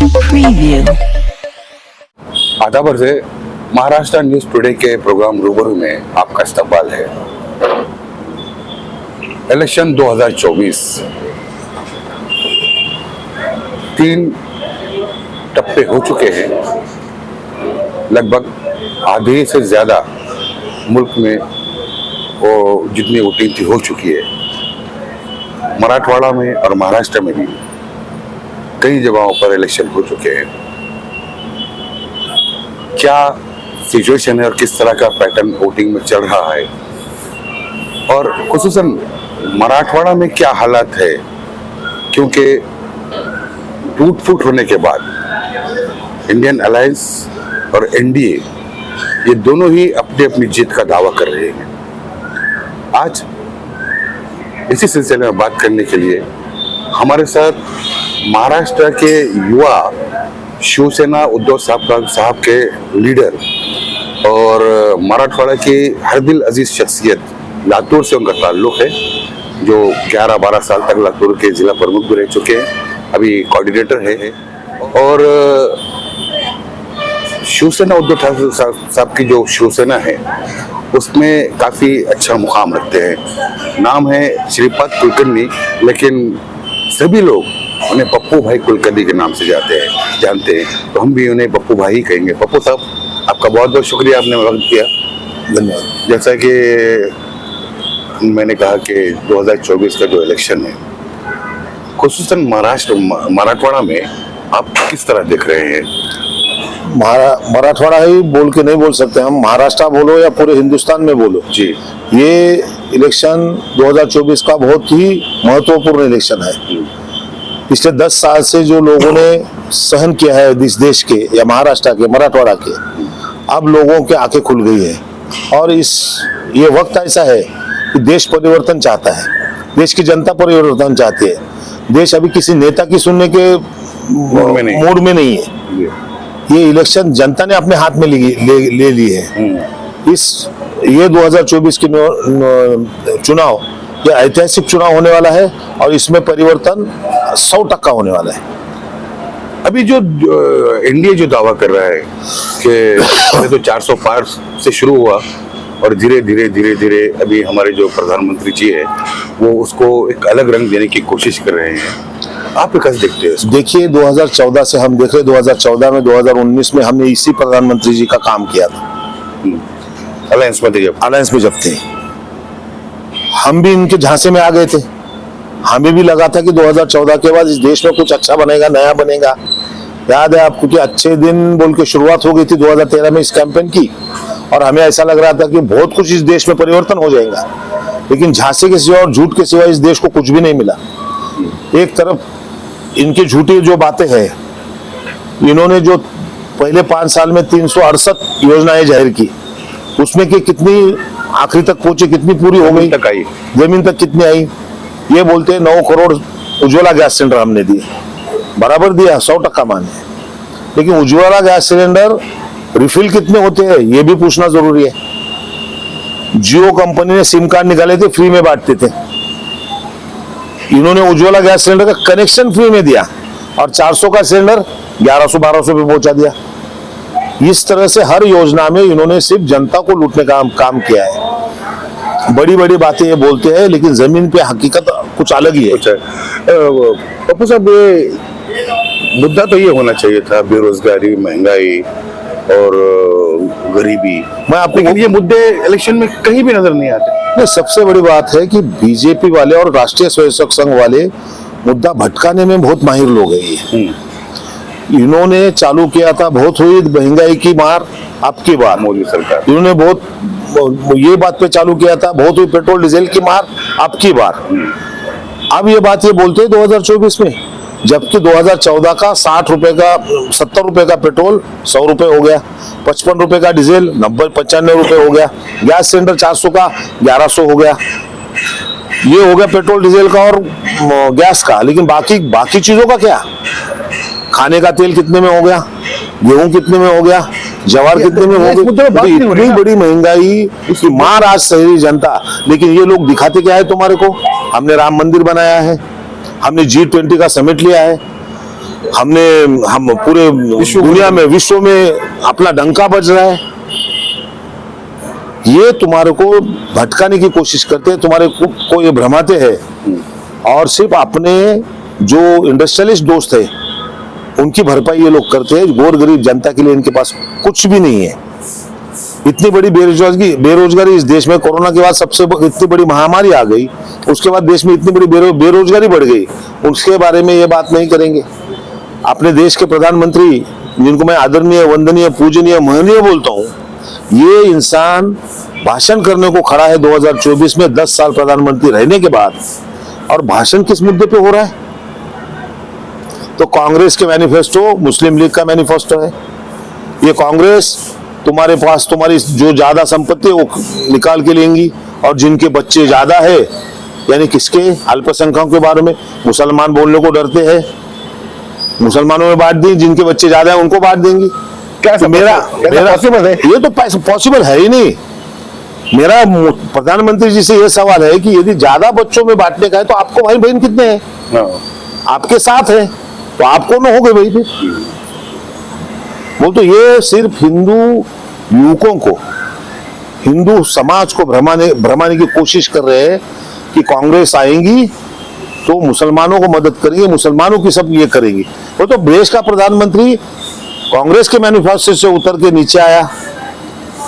Preview. आदाब अर्ज़ है, महाराष्ट्र न्यूज़ टुडे के प्रोग्राम रूबरू में आपका इस्तकबाल है। इलेक्शन 2024 3 टप्पे हो चुके हैं। लगभग आधे से ज़्यादा मुल्क में वो जितनी वोटिंग थी हो चुकी है। मराठवाड़ा में और महाराष्ट्र में भी कई जगहों पर इलेक्शन हो चुके हैं। क्या सिचुएशन है और किस तरह का पैटर्न वोटिंग में चल रहा है, और खुसूसन मराठवाड़ा में क्या हालात है, क्योंकि टूट फूट होने के बाद इंडियन अलायंस और एनडीए ये दोनों ही अपनी अपनी जीत का दावा कर रहे हैं। आज इसी सिलसिले में बात करने के लिए हमारे साथ महाराष्ट्र के युवा शिवसेना उद्धव साहब के लीडर और मराठवाड़ा की हर दिल अजीज शख्सियत, लातूर से उनका ताल्लुक है, जो 11-12 साल तक लातूर के जिला प्रमुख भी रह चुके हैं, अभी कोऑर्डिनेटर है। और शिवसेना उद्धव ठाकरे साहब की जो शिवसेना है उसमें काफ़ी अच्छा मुकाम रखते हैं। नाम है श्रीपाद कुलकर्णी, लेकिन सभी लोग उन्हें पप्पू भाई कुलकर्णी के नाम से जानते हैं, तो हम भी उन्हें पप्पू भाई ही कहेंगे। पप्पू साहब, आपका बहुत बहुत शुक्रिया, आपने वक्त किया। धन्यवाद। जैसा कि मैंने कहा कि 2024 का जो इलेक्शन है, खुसूसन मराठवाड़ा में आप किस तरह देख रहे हैं? मराठवाड़ा ही बोल के नहीं बोल सकते हम, महाराष्ट्र बोलो या पूरे हिंदुस्तान में बोलो जी, ये इलेक्शन 2024 का बहुत ही महत्वपूर्ण इलेक्शन है। पिछले 10 साल से जो लोगों ने सहन किया है इस देश के या महाराष्ट्र के, मराठवाड़ा के, अब लोगों के आंखें खुल गई है। और ये वक्त ऐसा है कि देश परिवर्तन चाहता है, देश की जनता परिवर्तन चाहती है। देश अभी किसी नेता की सुनने के मूड में नहीं है। ये इलेक्शन जनता ने अपने हाथ में ले ली है। ये 2024 की चुनाव, ये ऐतिहासिक चुनाव होने वाला है और इसमें परिवर्तन 100% होने वाला है। अभी जो एनडीए जो दावा कर रहा है कि तो 400 पार से शुरू हुआ और धीरे धीरे अभी हमारे जो प्रधानमंत्री जी है वो उसको एक अलग रंग देने की कोशिश कर रहे हैं, आप कैसे देखते हैं? देखिए, 2014 से हम देख रहे, 2014 में 2019 में हमने इसी प्रधानमंत्री जी का काम किया था। अलायंस में जब थे, हम भी इनके झांसे में आ गए थे। हमें भी लगा था कि 2014 के बाद इस देश में कुछ अच्छा बनेगा, नया बनेगा। याद है आपको कि अच्छे दिन बोल के शुरुआत हो गई थी 2013 में इस कैंपेन की, और हमें ऐसा लग रहा था कि बहुत कुछ इस देश में परिवर्तन हो जाएगा। लेकिन झांसे के सिवा और झूठ के सिवा इस देश को कुछ भी नहीं मिला। एक तरफ इनकी झूठी जो बातें हैं, इन्होंने जो पहले 5 साल में 368 योजनाएं जाहिर की, उसमें कि कितनी आखिरी तक पहुंची, कितनी पूरी हो गई, जमीन तक कितनी आई? ये बोलते हैं 9 करोड़ उज्ज्वला गैस सिलेंडर हमने दिए, बराबर दिया, 100% माने। लेकिन उज्ज्वला गैस सिलेंडर रिफिल कितने होते हैं ये भी पूछना जरूरी है। जियो कंपनी ने सिम कार्ड निकाले थे, फ्री में बांटते थे। इन्होंने उज्ज्वला गैस सिलेंडर का कनेक्शन फ्री में दिया और 400 का सिलेंडर 1100-1200 पे पहुंचा दिया। इस तरह से हर योजना में इन्होंने सिर्फ जनता को लूटने का काम किया है। बड़ी बड़ी बातें ये बोलते हैं, लेकिन जमीन पे हकीकत कुछ अलग ही है। पप्पू साहब, ये मुद्दा तो ये होना चाहिए था, बेरोजगारी, महंगाई और गरीबी। मैं आपको ये मुद्दे इलेक्शन में कहीं भी नजर नहीं आते। नहीं, सबसे बड़ी बात है कि बीजेपी वाले और राष्ट्रीय स्वयंसेवक संघ वाले मुद्दा भटकाने में बहुत माहिर लोग हैं। इन्होंने चालू किया था, बहुत हुई महंगाई की मार आपकी बार मोदी सरकार, इन्होंने बहुत ये बात पे चालू किया था, बहुत हुई पेट्रोल डीजल की मार आपकी बार। अब ये बात ये बोलते हैं 2024 में, जबकि 2014 का 60 रुपए का 70 रुपए का पेट्रोल 100 रुपए हो गया, 55 रुपए का डीजल 90-95 रुपए हो गया, गैस सिलेंडर 400 का 1100 हो गया। ये हो गया पेट्रोल डीजल का और गैस का। लेकिन बाकी चीजों का क्या? खाने का तेल कितने में हो गया, गेहूं कितने में हो गया, जवार कितने में हो गया? इतनी बड़ी महंगाई, उसकी मार आज शहरी जनता। लेकिन ये लोग दिखाते क्या है तुम्हारे को? हमने राम मंदिर बनाया है, हमने G20 का समिट लिया है, हम पूरे दुनिया में, विश्व में अपना डंका बज रहा है। ये तुम्हारे को भटकाने की कोशिश करते हैं, तुम्हारे को ये भ्रमाते हैं, और सिर्फ अपने जो इंडस्ट्रियलिस्ट दोस्त है उनकी भरपाई ये लोग करते हैं। गोर गरीब जनता के लिए इनके पास कुछ भी नहीं है। इतनी बड़ी बेरोजगारी इस देश में, कोरोना के बाद सबसे इतनी बड़ी महामारी आ गई, उसके बाद देश में इतनी बड़ी बेरोजगारी बढ़ गई, उसके बारे में ये बात नहीं करेंगे। अपने देश के प्रधानमंत्री, जिनको मैं आदरणीय, वंदनीय, पूजनीय, महनीय बोलता हूँ, ये इंसान भाषण करने को खड़ा है 2024 में 10 साल प्रधानमंत्री रहने के बाद, और भाषण किस मुद्दे पे हो रहा है? तो कांग्रेस के मैनिफेस्टो मुस्लिम लीग का मैनिफेस्टो है। ये कांग्रेस तुम्हारे पास तुम्हारी जो ज्यादा संपत्ति है वो निकाल के लेंगी, और जिनके बच्चे ज्यादा है, यानी किसके, अल्पसंख्यकों के बारे में मुसलमान बोलने को डरते हैं, मुसलमानों में बांट दी, जिनके बच्चे ज्यादा है उनको बांट देंगी। क्या तो मेरा पॉसिबल है? ये तो पॉसिबल है ही नहीं। मेरा प्रधानमंत्री जी से ये सवाल है कि यदि ज्यादा बच्चों में बांटने का है तो आपको भाई बहन कितने हैं? आपके साथ है तो आपको ना हो गए भाई फिर। बोल तो ये सिर्फ हिंदू युवकों को, हिंदू समाज को भ्रमाने की कोशिश कर रहे हैं कि कांग्रेस आएंगी तो मुसलमानों को मदद करेंगे, मुसलमानों की सब ये करेंगी। वो तो देश का प्रधानमंत्री कांग्रेस के मैनिफेस्टो से उतर के नीचे आया,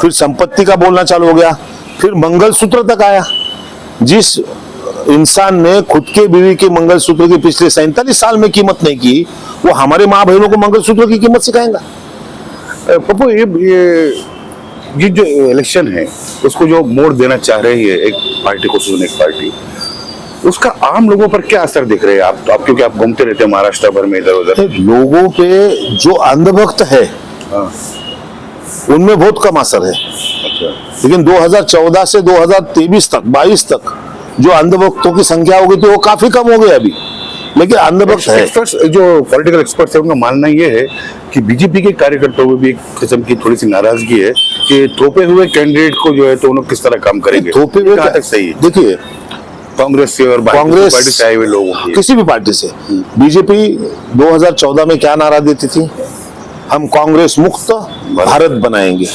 फिर संपत्ति का बोलना चालू हो गया, फिर मंगलसूत्र तक आया। जिस इंसान ने खुद के बीवी के मंगलसूत्र की पिछले 47 साल में कीमत नहीं की, वो हमारे माँ बहनों को मंगलसूत्र की कीमत सिखाएगा? पप्पू, ये जो इलेक्शन है उसको जो मोड़ देना चाह रही है एक पार्टी को एक पार्टी, उसका आम लोगों पर क्या असर दिख रहे हैं आप? क्योंकि आप घूमते रहते हैं महाराष्ट्र भर में इधर उधर। लोगों पे जो अंधभक्त है उनमें बहुत कम असर है। अच्छा। लेकिन 2014 से 2023 तक 22 तक जो अंधभक्तों की संख्या हो गई थी वो काफी कम हो गई अभी, लेकिन अंधभक्त है। एक्सपर्ट्स, जो पॉलिटिकल एक्सपर्ट्स है, उनका मानना ये है कि बीजेपी के कार्यकर्ताओं में भी एक किस्म की थोड़ी सी नाराजगी है कि थोपे हुए कैंडिडेट को जो है तो उन्होंने किस तरह काम करेंगे। थोपे हुए कहाँ तक सही है? देखिए, कांग्रेस से और कांग्रेस पार्टी से आए हुए लोगों की, किसी भी पार्टी से, बीजेपी 2014 में क्या नारा देती थी? हम कांग्रेस मुक्त भारत बनाएंगे।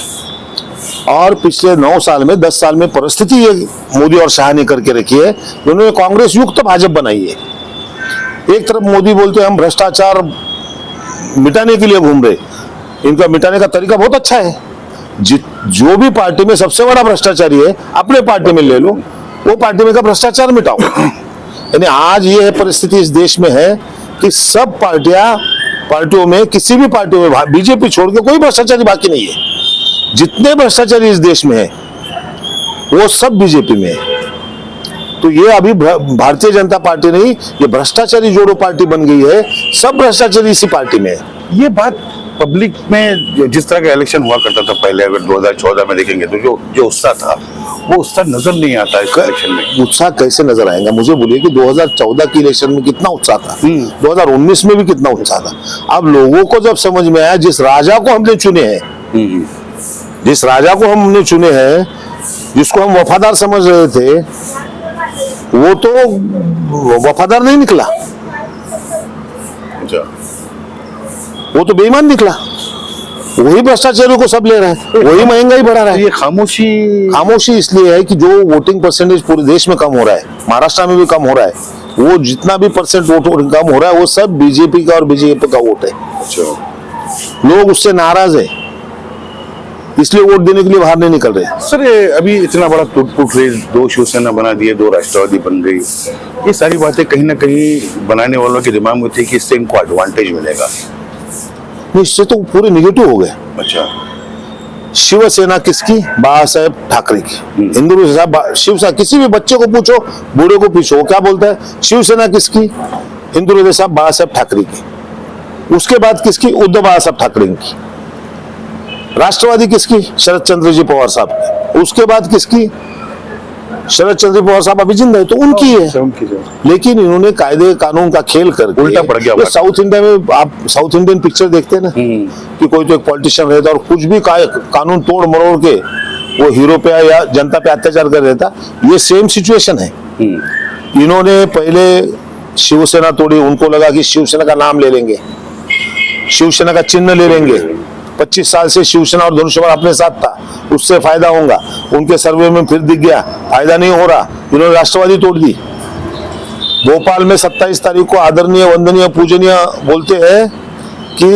और पिछले 9 साल में, 10 साल में परिस्थिति ये मोदी और शाह ने करके रखी है, उन्होंने कांग्रेस युक्त भाजपा बनाई है। एक तरफ मोदी बोलते हैं हम भ्रष्टाचार मिटाने के लिए घूम रहे, इनका मिटाने का तरीका बहुत अच्छा है। जो भी पार्टी में सबसे बड़ा भ्रष्टाचारी है अपने पार्टी में ले लो, वो पार्टी में का भ्रष्टाचार मिटाओ। यानी आज ये है परिस्थिति इस देश में है कि सब पार्टियों में, किसी भी पार्टियों में, बीजेपी छोड़ के कोई भ्रष्टाचारी बाकी नहीं है। जितने भ्रष्टाचारी इस देश में है वो सब बीजेपी में है। तो ये अभी भारतीय जनता पार्टी नहीं, ये भ्रष्टाचारी जोड़ो पार्टी बन गई है, सब भ्रष्टाचारी इसी पार्टी में है। ये बात पब्लिक में जिस तरह का इलेक्शन हुआ करता था पहले, अगर 2014 में देखेंगे तो जो उत्साह था वो उत्साह नजर नहीं आता इस इलेक्शन में। उत्साह कैसे नजर आएगा? मुझे बोलिए कि 2014 की इलेक्शन में कितना उत्साह था, 2019 में भी कितना उत्साह था। अब लोगों को जब समझ में आया जिस राजा को हमने चुने हैं, जिस राजा को हमने चुने हैं, जिसको हम वफादार समझ रहे थे, वो तो वफादार नहीं निकला, वो तो बेईमान निकला। वही भ्रष्टाचारियों को सब ले रहा है, वही महंगाई बढ़ा रहा है। ये खामोशी इसलिए है कि जो वोटिंग परसेंटेज पूरे देश में कम हो रहा है, महाराष्ट्र में भी कम हो रहा है, वो जितना भी परसेंट वोट कम हो रहा है वो सब बीजेपी का और बीजेपी का वोट है। अच्छा। लोग उससे नाराज है, इसलिए वोट देने के लिए बाहर नहीं निकल रहे। सर, अभी इतना बड़ा टूट रेस, 2 शिवसेना बना दिए, 2 राष्ट्रवादी बन गई, ये सारी बातें कहीं ना कहीं बनाने वालों के दिमाग में थी कि इससे इनको एडवांटेज मिलेगा। इससे तो पूरे निगेटिव हो गए। अच्छा। शिवसेना किसकी? बाला साहेब ठाकरे की। हिंदू शिवसेना, किसी भी बच्चे को पूछो, बूढ़े को पूछो, वो क्या बोलता है? शिवसेना किसकी? हिंदू हृदय साहब बाला साहेब ठाकरे की। उसके बाद किसकी? उद्धव बाला साहब ठाकरे की। राष्ट्रवादी किसकी? शरद चंद्र जी पवार साहब की। उसके बाद किसकी? शरद चंद्र पवार साहब अभी जिंदा है तो उनकी है। लेकिन इन्होंने कायदे कानून का खेल करके उल्टा पड़ गया। साउथ इंडिया में आप साउथ इंडियन पिक्चर देखते हैं ना, कि कोई तो एक पॉलिटिशियन रहता और कुछ भी कानून तोड़ मरोड़ के वो हीरो पे या जनता पे अत्याचार कर देता। ये सेम सिचुएशन है। इन्होंने पहले शिवसेना तोड़ी, उनको लगा कि शिवसेना का नाम ले लेंगे, शिवसेना का चिन्ह ले लेंगे। 25 साल से शिवसेना और धनुष्यबाण अपने साथ था, उससे फायदा होगा। उनके सर्वे में फिर दिख गया फायदा नहीं हो रहा, इन्होंने राष्ट्रवादी तोड़ दी। भोपाल में 27 तारीख को आदरणीय, वंदनीय, पूजनीय बोलते हैं कि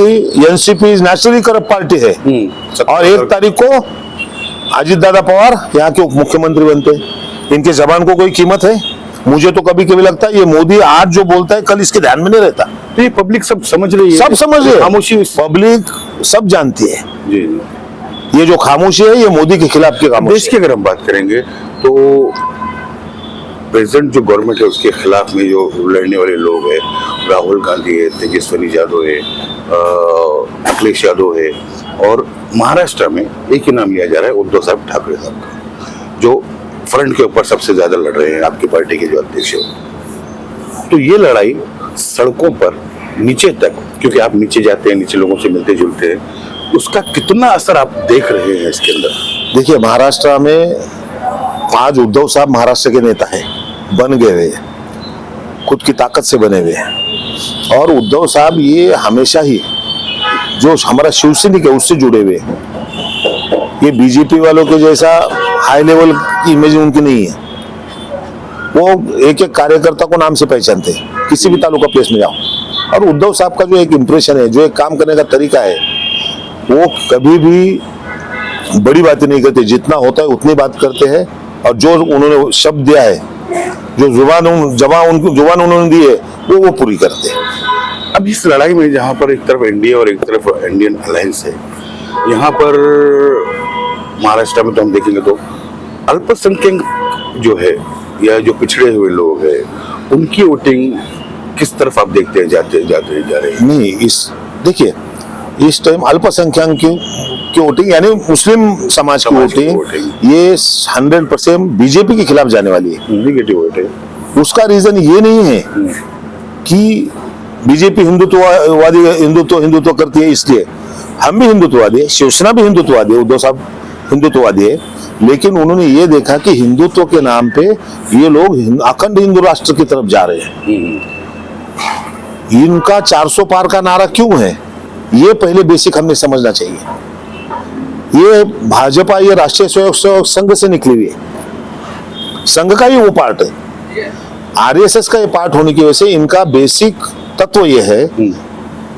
NCP is naturally corrupt party है, और 1 तारीख को अजीत दादा पवार यहाँ के उप मुख्यमंत्री बनते हैं। इनके जबान को कोई कीमत है? मुझे तो कभी कभी लगता है ये मोदी आज जो बोलता है कल इसके ध्यान में नहीं रहता। तो ये पब्लिक सब समझ रही है, सब समझ रही है, खामोशी पब्लिक सब जानती है। जी। ये जो खामोशी है ये मोदी के खिलाफ की देश खामोशी की अगर हम बात करेंगे तो प्रेजेंट जो गवर्नमेंट है उसके खिलाफ में जो लड़ने वाले लोग हैं, राहुल गांधी है, तेजस्वी यादव है, अखिलेश यादव है, और महाराष्ट्र में एक ही नाम लिया जा रहा है, उद्धव साहब ठाकरे साहब का, जो फ्रंट के ऊपर सबसे ज्यादा लड़ रहे हैं आपकी पार्टी के जो अध्यक्ष है। तो ये लड़ाई सड़कों पर नीचे तक, क्योंकि आप नीचे जाते हैं, नीचे लोगों से मिलते जुलते हैं, उसका कितना असर आप देख रहे हैं इसके अंदर? देखिए, महाराष्ट्र में आज उद्धव साहब महाराष्ट्र के नेता हैं, बन गए हुए, खुद की ताकत से बने हुए हैं। और उद्धव साहब ये हमेशा ही जो हमारा शिवसैनिक है उससे जुड़े हुए हैं। ये बीजेपी वालों के जैसा हाई लेवल की इमेज उनकी नहीं है। वो एक एक कार्यकर्ता को नाम से पहचानते हैं, किसी भी तालुका प्लेस में जाओ। और उद्धव साहब का जो एक इंप्रेशन है, जो एक काम करने का तरीका है, वो कभी भी बड़ी बातें नहीं करते, जितना होता है उतनी बात करते हैं। और जो उन्होंने शब्द दिया है, जो जुबान उन्होंने दी है, वो पूरी करते हैं। अब इस लड़ाई में जहाँ पर एक तरफ एनडीए और एक तरफ इंडियन अलायंस है, यहाँ पर महाराष्ट्र में तो हम देखेंगे तो अल्पसंख्यक जो है या जो पिछड़े हुए लोग हैं, उनकी वोटिंग किस तरफ आप देखते हैं जा रहे हैं? नहीं, देखिए, इस टाइम अल्पसंख्यक की वोटिंग यानी मुस्लिम समाज की वोटिंग ये 100% बीजेपी के खिलाफ जाने वाली है, निगेटिव वोट है। उसका रीजन ये नहीं है कि बीजेपी हिंदुत्व करती है इसलिए। हम भी हिंदुत्ववादी है, शिवसेना भी हिंदुत्ववादी है, उद्धव साहब हिंदुत्ववादी है, लेकिन उन्होंने ये देखा कि हिंदुत्व के नाम पे ये लोग अखंड हिंदू राष्ट्र की तरफ जा रहे हैं। इनका 400 पार का नारा क्यों है, ये पहले बेसिक हमने समझना चाहिए। ये भाजपा, ये राष्ट्रीय स्वयंसेवक संघ से निकली हुई है, संघ का ही वो पार्ट है। आरएसएस का ये पार्ट होने की वजह से इनका बेसिक तत्व ये है,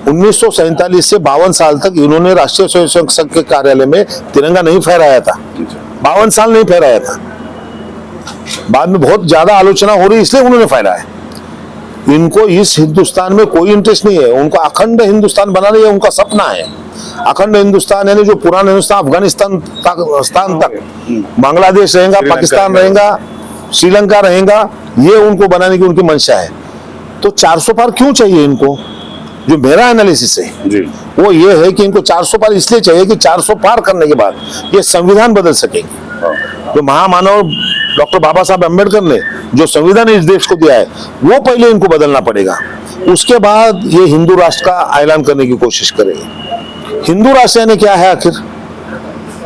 1947 से 52 साल तक इन्होंने राष्ट्रीय स्वयंसेवक संघ के कार्यालय में तिरंगा नहीं फहराया था, 52 साल नहीं फहराया था। बाद में बहुत ज्यादा आलोचना हो रही इसलिए उन्होंने फहराया। इनको इस हिंदुस्तान में कोई इंटरेस्ट नहीं है, उनका अखंड हिंदुस्तान बनाना ये उनका सपना है। अखंड हिंदुस्तान यानी जो पुराना हिंदुस्तान, अफगानिस्तान तक, बांग्लादेश रहेगा, पाकिस्तान रहेगा, श्रीलंका रहेगा, ये उनको बनाने की उनकी मंशा है। तो 400 पार क्यों चाहिए इनको? जो मेरा एनालिसिस है जी, वो ये है कि इनको 400 पार इसलिए चाहिए कि 400 पार करने के बाद ये संविधान बदल सकेंगे। जो महामानव डॉक्टर बाबा साहब अम्बेडकर ने जो संविधान इस देश को दिया है, वो पहले इनको बदलना पड़ेगा। उसके बाद ये हिंदू राष्ट्र का ऐलान करने की कोशिश करेंगे। हिंदू राष्ट्र यानी क्या है आखिर?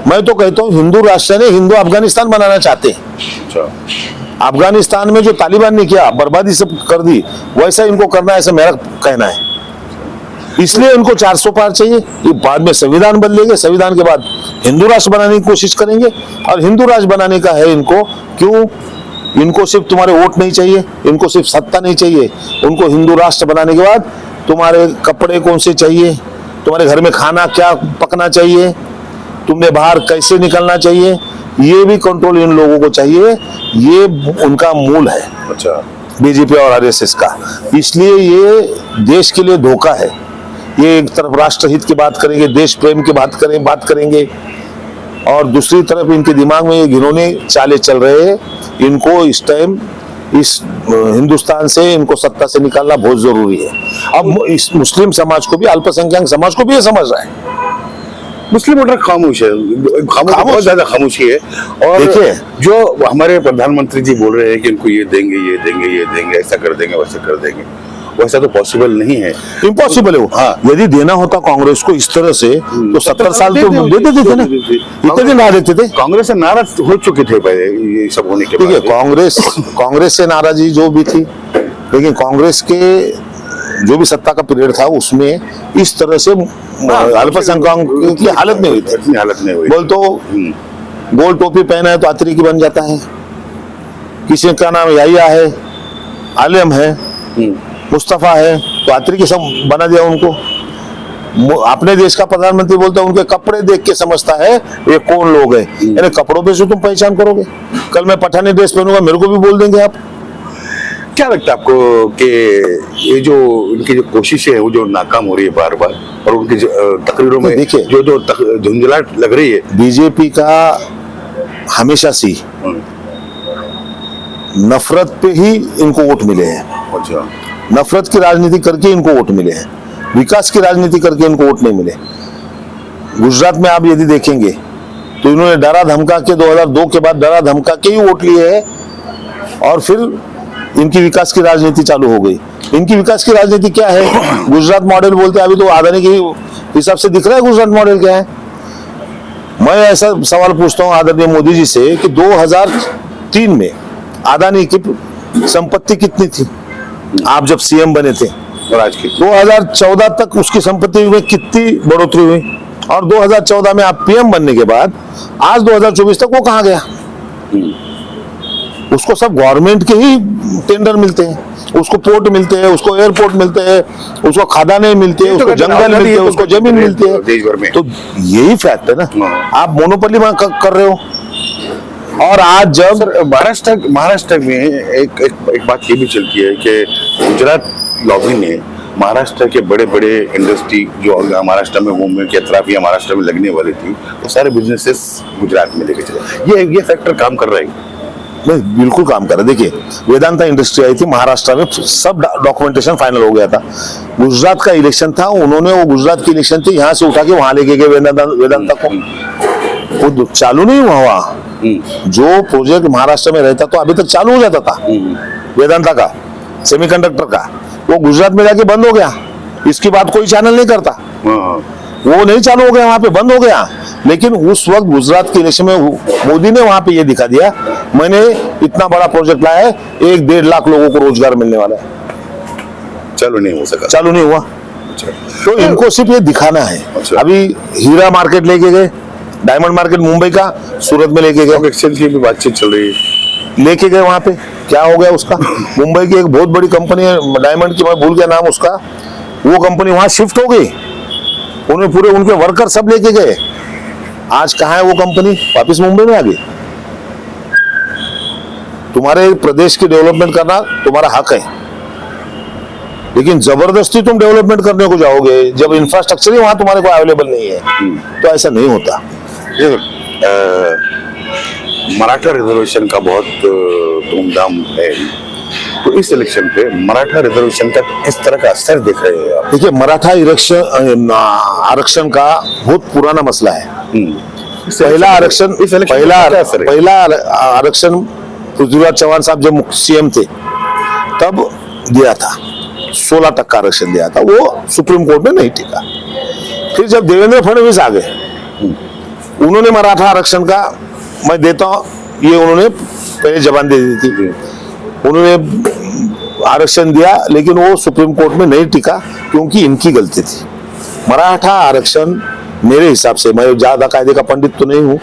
मैं तो कहता हूँ हिंदू राष्ट्र ने हिंदू अफगानिस्तान बनाना चाहते हैं। अफगानिस्तान में जो तालिबान ने किया, बर्बादी सब कर दी, वैसा इनको करना है, ऐसा मेरा कहना है। इसलिए इनको 400 पार चाहिए। ये बाद में संविधान बदलेंगे, संविधान के बाद हिंदू राष्ट्र बनाने की कोशिश करेंगे। और हिंदू राष्ट्र बनाने का है इनको, क्यों? इनको सिर्फ तुम्हारे वोट नहीं चाहिए, इनको सिर्फ सत्ता नहीं चाहिए, उनको हिंदू राष्ट्र बनाने के बाद तुम्हारे कपड़े कौन से चाहिए, तुम्हारे घर में खाना क्या पकना चाहिए, तुमने बाहर कैसे निकलना चाहिए, ये भी कंट्रोल इन लोगों को चाहिए। ये उनका मूल है, अच्छा, बीजेपी और आरएसएस का। इसलिए ये देश के लिए धोखा है। ये एक तरफ राष्ट्र हित की बात करेंगे, देश प्रेम की बात करेंगे, और दूसरी तरफ इनके दिमाग में ये घिनौनी चालें चल रहे हैं। इनको इस टाइम इस हिंदुस्तान से इनको सत्ता से निकालना बहुत जरूरी है। अब इस मुस्लिम समाज को भी, अल्पसंख्यक समाज को भी ये समझ रहा है। मुस्लिम वोटर खामोश है, बहुत ज्यादा खामोशी है। और देखिए, जो हमारे प्रधानमंत्री जी बोल रहे हैं कि इनको ये देंगे, ऐसा कर देंगे, वैसा कर देंगे, वैसा तो पॉसिबल नहीं है, इम्पॉसिबल है वो। हाँ, यदि देना होता कांग्रेस को इस तरह से तो 70 साल तो दे देते थे ना, इतने दिन ना देते थे। कांग्रेस से नाराज हो चुके थे पहले ये सब होने के बाद। देखिए, कांग्रेस से नाराजगी जो भी थी, लेकिन कांग्रेस के जो भी सत्ता का पीरियड था उसमें इस तरह से अल्पसंख्यकों की हालत नहीं हुई थी। इतनी हालत नहीं हुई। बोल तो गोल टोपी पहना है तो अतरीकी बन जाता है, किसी का नाम याहिया है, आलिम है, मुस्तफा है, तो अतरीकी सब बना दिया उनको। अपने देश का प्रधानमंत्री बोलता है उनके कपड़े देख के समझता है ये कौन लोग हैं, यानी कपड़ों पे से तुम पहचान करोगे। कल मैं पठानी ड्रेस पहनूंगा, मेरे को भी बोल देंगे आप। क्या लगता है आपको कि ये जो उनकी जो कोशिशें है वो जो नाकाम हो रही है बार बार, और उनकी तकरीरों में देखिए, जो झुंझलाहट लग रही है, बीजेपी का हमेशा से नफरत पे ही इनको वोट मिले हैं। अच्छा, नफरत की राजनीति करके इनको वोट मिले हैं, विकास की राजनीति करके इनको वोट नहीं मिले। गुजरात में आप यदि देखेंगे तो इन्होंने डरा धमका के 2002 के बाद डरा धमका के ही वोट लिए हैं, और फिर इनकी विकास की राजनीति चालू हो गई। इनकी विकास की राजनीति क्या है? गुजरात मॉडल बोलते हैं, अभी तो अदानी के हिसाब से दिख रहा है गुजरात मॉडल क्या है। मैं ऐसा सवाल पूछता हूं आदरणीय मोदी जी से कि 2003 में अदानी की संपत्ति कितनी थी आप जब सीएम बने थे, और आज की 2014 तक उसकी संपत्ति में कितनी बढ़ोतरी हुई, और 2014 में आप पीएम बनने के बाद आज 2024 तक वो कहां गया? उसको सब गवर्नमेंट के ही टेंडर मिलते हैं, उसको पोर्ट मिलते हैं, उसको एयरपोर्ट मिलते हैं, उसको खदानें मिलती है, उसको जंगल मिलते हैं, उसको जमीन मिलती है देश भर में। तो यही फैक्ट है ना, आप मोनोपोली कर रहे हो। और आज जब सर महाराष्ट्र में एक बात ये भी चलती है कि गुजरात लॉबी ने महाराष्ट्र के बड़े बड़े इंडस्ट्री जो महाराष्ट्र में मुंबई के अतराफ या महाराष्ट्र में लगने वाली थी, वो सारे बिजनेसेस गुजरात में लेके चले। ये फैक्टर काम कर रहा है? नहीं, बिल्कुल काम कर रहा है। देखिए, वेदांता इंडस्ट्री आई थी महाराष्ट्र में, सब डॉक्यूमेंटेशन फाइनल हो गया था। गुजरात का इलेक्शन था, उन्होंने वो गुजरात की इलेक्शन थी यहाँ से उठा के वहां लेके गए वेदांता को, वो चालू नहीं हुआ। जो प्रोजेक्ट महाराष्ट्र में रहता तो अभी तक चालू हो जाता था वेदांता का, सेमीकंडक्टर का, वो गुजरात में जाके बंद हो गया। इसकी बात कोई चैनल नहीं करता, वो नहीं चालू हो गया, वहां पे बंद हो गया। लेकिन उस वक्त गुजरात के इलेक्शन में मोदी ने वहां पे ये दिखा दिया, मैंने इतना बड़ा प्रोजेक्ट लाया है, 1-1.5 लाख लोगों को रोजगार मिलने वाला है। चालू नहीं हो सका, चालू नहीं हुआ। तो इनको सिर्फ ये दिखाना है। अभी हीरा मार्केट लेके गए, डायमंड मार्केट मुंबई का सूरत में लेके गए, एक्सचेंज की भी बातचीत चल रही है, लेके गए वहां पे, क्या हो गया उसका? मुंबई की एक बहुत बड़ी कंपनी है डायमंड की, मैं भूल गया नाम उसका, वो कंपनी वहां शिफ्ट हो गई, उन्हें पूरे उनके वर्कर सब लेके गए। आज कहां है वो कंपनी? वापिस मुंबई में आ गई। तुम्हारे प्रदेश की डेवलपमेंट करना तुम्हारा हक है, लेकिन जबरदस्ती तुम डेवलपमेंट करने को जाओगे जब इंफ्रास्ट्रक्चर ही वहां तुम्हारे को अवेलेबल नहीं है, तो ऐसा नहीं होता। मराठा रिजर्वेशन का बहुत धूमधाम है, तो इस इलेक्शन पे मराठा रिजर्वेशन का किस तरह का असर देख रहे हैं आप? देखिए, मराठा आरक्षण का बहुत पुराना मसला है। पहला आरक्षण पृथ्वीराज चौहान साहब जब सीएम थे तब दिया था, 16 तक का आरक्षण दिया था, वो सुप्रीम कोर्ट में नहीं टिका। फिर जब देवेंद्र फडणवीस आ गए, उन्होंने मराठा आरक्षण का मैं देता हूं, ये उन्होंने पहले जबान दे दी थी, उन्होंने आरक्षण दिया, लेकिन वो सुप्रीम कोर्ट में नहीं टिका क्योंकि इनकी गलती थी। मराठा आरक्षण मेरे हिसाब से, मैं ज्यादा कायदे का पंडित तो नहीं हूं,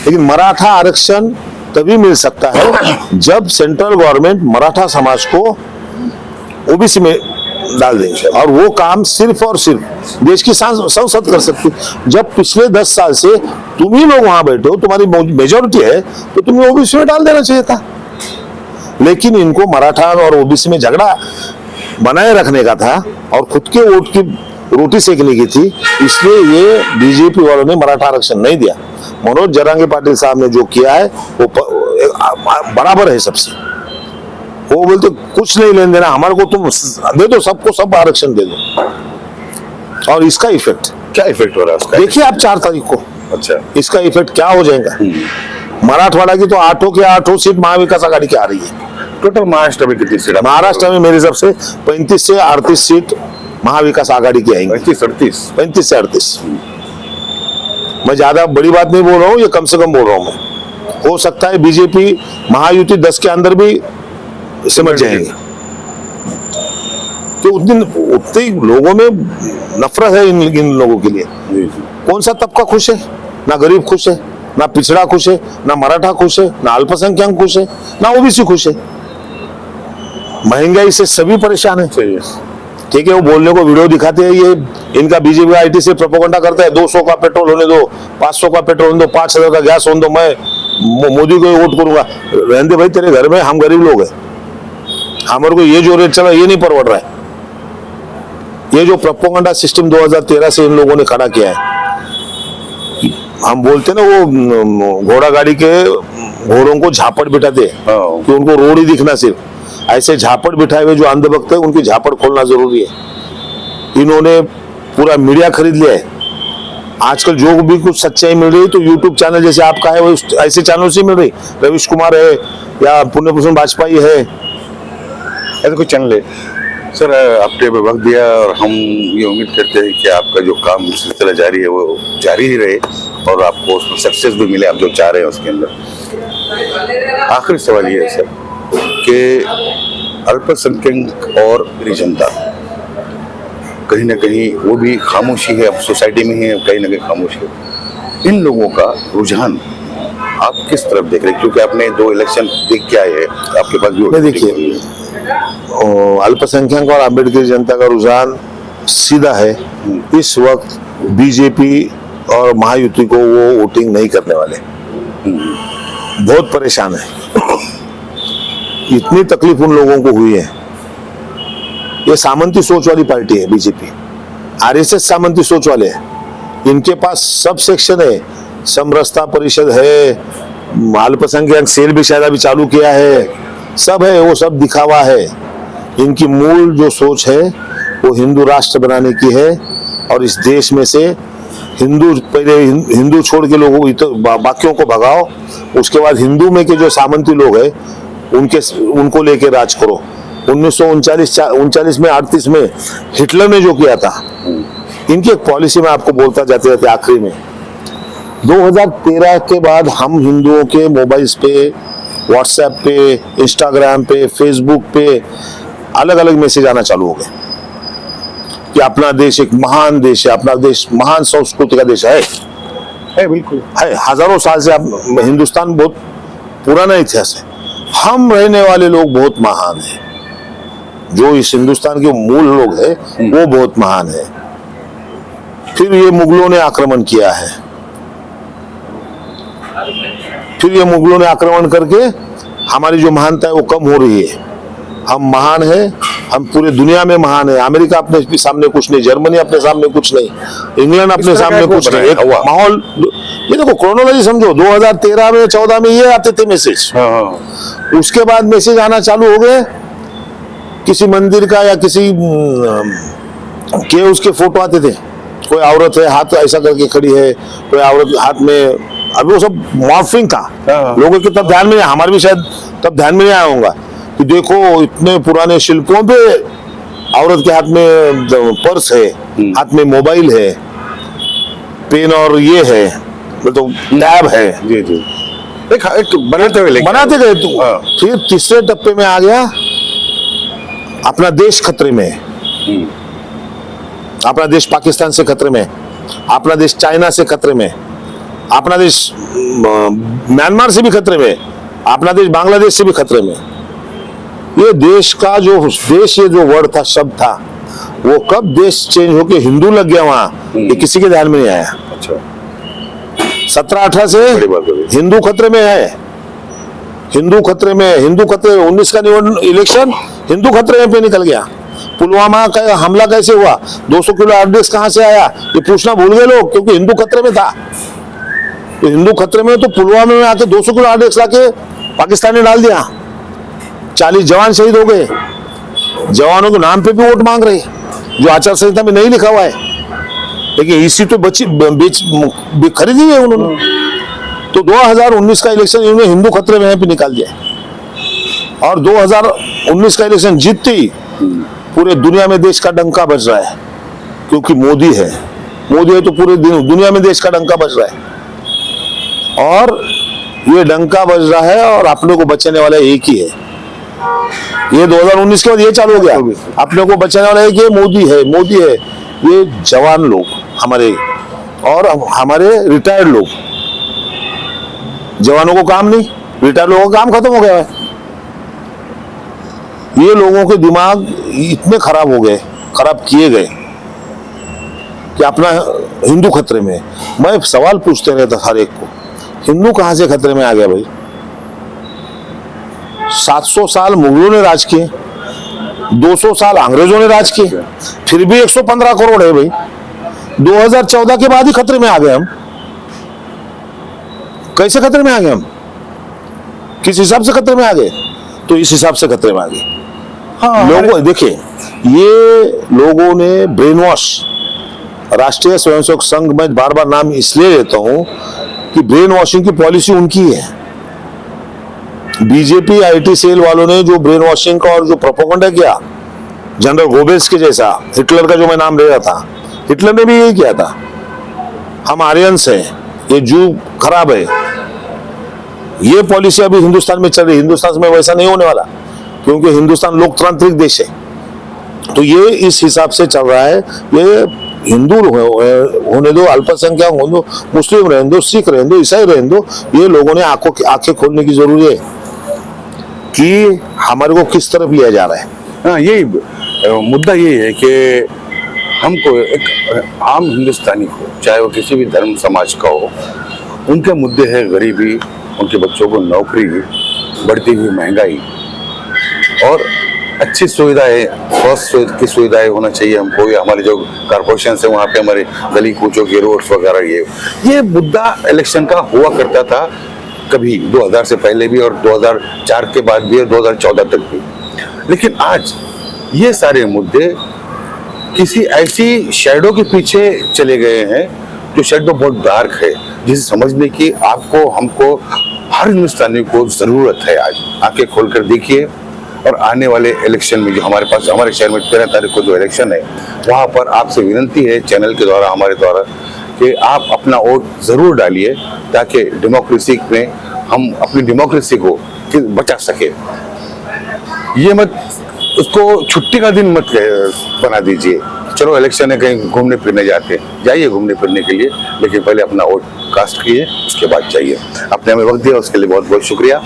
लेकिन मराठा आरक्षण तभी मिल सकता है जब सेंट्रल गवर्नमेंट मराठा समाज को ओबीसी में डाल देंगे, और वो काम सिर्फ और सिर्फ देश की संसद कर सकती। जब पिछले 10 साल से तुम ही लोग वहां बैठे हो, तुम्हारी मेजोरिटी है, तो तुम्हें ओबीसी में डाल देना चाहिए था। लेकिन इनको मराठा और ओबीसी में झगड़ा बनाए रखने का था और खुद के वोट की रोटी सेकने की थी, इसलिए ये बीजेपी वालों ने मराठा आरक्षण नहीं दिया। मनोज जरांगे पाटिल साहब ने जो किया है वो बराबर है सबसे। वो बोलते कुछ नहीं लेन देना, हमारे को तुम दे दो, सबको सब आरक्षण दे दो। और इसका इफेक्ट क्या इफेक्ट हो रहा है उसका? देखिए आप 4 तारीख को, अच्छा, इसका इफेक्ट क्या हो जाएगा। मराठवाड़ा की तो 8 के 8 सीट महाविकास आघाड़ी की आ रही है। टोटल महाराष्ट्र में कितनी सीट? महाराष्ट्र में मेरे हिसाब से 35 से 38 सीट महाविकास आघाड़ी की आएंगी। 35 से 38। मैं ज्यादा बड़ी बात नहीं बोल रहा हूँ, ये कम से कम बोल रहा हूँ मैं। हो सकता है बीजेपी महायुति 10 के अंदर भी सिमट जाएंगे, कि उतने ही लोगों में नफरत है इन लोगों के लिए। जी जी। कौन सा तबका खुश है? ना गरीब खुश है, ना पिछड़ा खुश है, ना मराठा खुश है, ना अल्पसंख्यक खुश है, ना ओबीसी खुश है। महंगाई से सभी परेशान है। सही है। ठीक है, वो बोलने को वीडियो दिखाते हैं, ये इनका बीजेपी का आईटी से प्रोपेगेंडा करता है, 200 का पेट्रोल होने दो, 500 का पेट्रोल होने दो, 5000 का गैस होने दो, मैं मोदी को ही वोट करूंगा। रहने दे भाई, तेरे घर में हम गरीब लोग हैं, हमारे को ये जो रेट चला ये नहीं परवड़ रहा है। ये जो प्रोपेगेंडा सिस्टम 2013 से इन लोगों ने खड़ा किया है, हम बोलते ना वो घोड़ा गाड़ी के घोड़ों को झापड़ बिठाते हाँ। कि उनको रोड ही दिखना, सिर्फ ऐसे झापड़ बिठाए हुए जो अंधभक्त है उनकी झापड़ खोलना जरूरी है। इन्होंने पूरा मीडिया खरीद लिया है। आजकल जो भी कुछ सच्चाई मिल रही है तो यूट्यूब चैनल जैसे आपका है वो ऐसे चैनल से मिल रही। रवीश कुमार है या पुण्य भूषण वाजपेयी है, ऐसा कोई चैनल है। सर आपने वक्त दिया और हम ये उम्मीद करते हैं कि आपका जो काम सिलसिला जारी है वो जारी ही रहे और आपको उसमें सक्सेस भी मिले, आप जो चाह रहे हैं उसके अंदर। आखिरी सवाल ये है सर कि अल्पसंख्यक और गरीब जनता कहीं ना कहीं वो भी खामोशी है, अब सोसाइटी में है, कहीं ना कहीं खामोशी है। इन लोगों का रुझान आप किस तरफ देख रहे हैं? क्योंकि आपने 2 इलेक्शन देख के आए हैं, आपके पास भी देखिए अल्पसंख्यक और अम्बेडकर जनता का रुझान सीधा है। इस वक्त बीजेपी और महायुति को वो वोटिंग नहीं करने वाले, बहुत परेशान है। इतनी तकलीफ उन लोगों को हुई है। ये सामंती सोच वाली पार्टी है बीजेपी, आरएसएस सामंती सोच वाले हैं। इनके पास सब सेक्शन है, समरसता परिषद है, अल्पसंख्यक सेल भी शायद अभी चालू किया है, सब है, वो सब दिखावा है। इनकी मूल जो सोच है वो हिंदू राष्ट्र बनाने की है और इस देश में से हिंदू पहले हिंदू छोड़ के लोगों तो बाकियों को भगाओ, उसके बाद हिंदू में के जो सामंती लोग हैं उनको लेके राज करो। 1939 में 38 में हिटलर ने जो किया था, इनकी एक पॉलिसी में आपको बोलता जाते जाते आखिरी में 2013 के बाद हम हिंदुओं के मोबाइल्स पे, व्हाट्सएप पे, इंस्टाग्राम पे, फेसबुक पे अलग अलग मैसेज आना चालू हो गए कि अपना देश एक महान देश है, अपना देश महान संस्कृति का देश है। बिल्कुल है, हजारों साल से हिंदुस्तान बहुत पुराना इतिहास है, हम रहने वाले लोग बहुत महान हैं, जो इस हिंदुस्तान के मूल लोग हैं वो बहुत महान है। फिर ये मुगलों ने आक्रमण किया है, फिर ये मुगलों ने आक्रमण करके हमारी जो महानता है वो कम हो रही है। हम महान है, हम पूरे दुनिया में महान है। अमेरिका अपने सामने कुछ नहीं, जर्मनी अपने सामने कुछ नहीं, इंग्लैंड अपने सामने कुछ नहीं। एक माहौल, ये देखो क्रोनोलॉजी समझो, 2013 में 14 में ये आते थे मैसेज, उसके बाद मैसेज आना चालू हो गए किसी मंदिर का या किसी के उसके फोटो आते थे, कोई औरत है हाथ ऐसा करके खड़ी है, कोई औरत हाथ में, अभी वो सब मॉर्फिंग था, लोगों के तब ध्यान में नहीं, हमारे भी शायद तब ध्यान में नहीं आया होगा कि देखो इतने पुराने शिल्पों पे औरत के हाथ में पर्स है, हाथ में मोबाइल है, पेन और ये है तो टैब है। जी जी, एक बनाते गए तो फिर तीसरे टप्पे में आ गया अपना देश खतरे में, अपना देश पाकिस्तान से खतरे में, अपना देश चाइना से खतरे में, अपना देश म्यांमार से भी खतरे में, अपना देश बांग्लादेश से भी खतरे में। ये देश का जो देश, ये जो वर्ड था, शब्द था, वो कब देश चेंज होके हिंदू लग गया वहां, ये किसी के ध्यान में नहीं आया। अच्छा, 17-18 से हिंदू खतरे में है, हिंदू खतरे में, हिंदू खतरे 19 का इलेक्शन हिंदू खतरे में पे निकल गया। पुलवामा का हमला कैसे हुआ, 200 किलो आरडीएक्स कहां से आया, ये पूछना भूल गए लोग, क्योंकि हिंदू खतरे में था। तो हिंदू खतरे में तो पुलवामा में आके 200 किलो आरडीएक्स लाके पाकिस्तान ने डाल दिया, 40 जवान शहीद हो गए। जवानों के नाम पे भी वोट मांग रहे, जो आचार संहिता में नहीं लिखा हुआ है, लेकिन इसी तो खरीदी है उन्होंने। तो 2019 का इलेक्शन इन्होंने हिंदू खतरे में पे निकाल दिया, और 2019 का इलेक्शन जीतती पूरे दुनिया में देश का डंका बज रहा है, क्योंकि मोदी है तो पूरे दुनिया में देश का डंका बज रहा है। और ये डंका बज रहा है और अपने को बचाने वाला एक ही है, ये 2019 के बाद ये चालू हो गया। अपने को बचाने वाला है कि मोदी है, मोदी है। ये जवान लोग हमारे और हमारे रिटायर्ड लोग, जवानों को काम नहीं, रिटायर्ड लोगों का काम खत्म हो गया है। ये लोगों के दिमाग इतने खराब हो गए, खराब किए गए कि अपना हिंदू खतरे में। मैं सवाल पूछते रहता हर एक को, हिंदू कहां से खतरे में आ गया भाई? 700 साल मुगलों ने राज किए, 200 साल अंग्रेजों ने राज किए, फिर भी 115 करोड़ है भाई। 2014 के बाद ही खतरे में आ गए हम। कैसे खतरे में आ गए हम? किस हिसाब से खतरे में आ गए? तो इस हिसाब से खतरे में आ गए। लोगों देखिए, ये लोगों ने ब्रेन वॉश, राष्ट्रीय स्वयंसेवक संघ में बार बार नाम इसलिए लेता हूं कि ब्रेन वॉशिंग की पॉलिसी उनकी है। बीजेपी आईटी सेल वालों ने जो ब्रेन वॉशिंग का और जो प्रोपेगेंडा किया, जनरल गोबेल्स के जैसा, हिटलर का जो मैं नाम ले रहा था, हिटलर ने भी यही किया था। हम आर्यंस हैं, ये जू खराब है, ये पॉलिसी अभी हिंदुस्तान में चल रही है। हिंदुस्तान में वैसा नहीं होने वाला, क्योंकि हिंदुस्तान लोकतांत्रिक देश है। तो ये इस हिसाब से चल रहा है। ये हिंदू होने दो, अल्पसंख्यक होने दो, मुस्लिम रहने दो, सिख रहने दो, ईसाई रहने दो, ये लोगों ने आंखें खोलने की जरूरत है कि हमारे को किस तरफ लिया जा रहा है। हाँ, यही मुद्दा ये है कि हमको एक आम हिंदुस्तानी को, चाहे वो किसी भी धर्म समाज का हो, उनके मुद्दे हैं गरीबी, उनके बच्चों को नौकरी, बढ़ती हुई महंगाई और अच्छी सुविधाएं, स्वास्थ्य की सुविधाएं होना चाहिए हमको। या हमारे जो कॉर्पोरेशन है वहाँ पे हमारे गली कूचों के रोड्स वगैरह, ये मुद्दा इलेक्शन का हुआ करता था कभी 2000 से पहले भी और 2004 के बाद भी और 2014 तक भी। लेकिन आज ये सारे मुद्दे किसी ऐसी शैडो के पीछे चले गए हैं जो शैडो बहुत डार्क है, जिसे समझने की आपको, हमको, हर हिंदुस्तानी को जरूरत है। आज आंखें खोलकर देखिए और आने वाले इलेक्शन में जो हमारे पास, हमारे शहर में 13 तारीख को जो इलेक्शन है, वहाँ पर आपसे विनती है चैनल के द्वारा, हमारे द्वारा, कि आप अपना वोट जरूर डालिए ताकि डेमोक्रेसी में हम अपनी डेमोक्रेसी को बचा सके। ये मत उसको छुट्टी का दिन मत बना दीजिए। चलो इलेक्शन है, कहीं घूमने फिरने जाते हैं, जाइए घूमने फिरने के लिए, लेकिन पहले अपना वोट कास्ट कीजिए, उसके बाद जाइए। आपने हमें वक्त दिया उसके लिए बहुत बहुत शुक्रिया।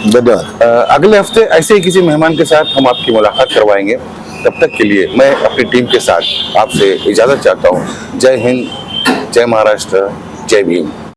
अगले हफ्ते ऐसे ही किसी मेहमान के साथ हम आपकी मुलाकात करवाएंगे। तब तक के लिए मैं अपनी टीम के साथ आपसे इजाजत चाहता हूँ। जय हिंद, जय महाराष्ट्र, जय भीम।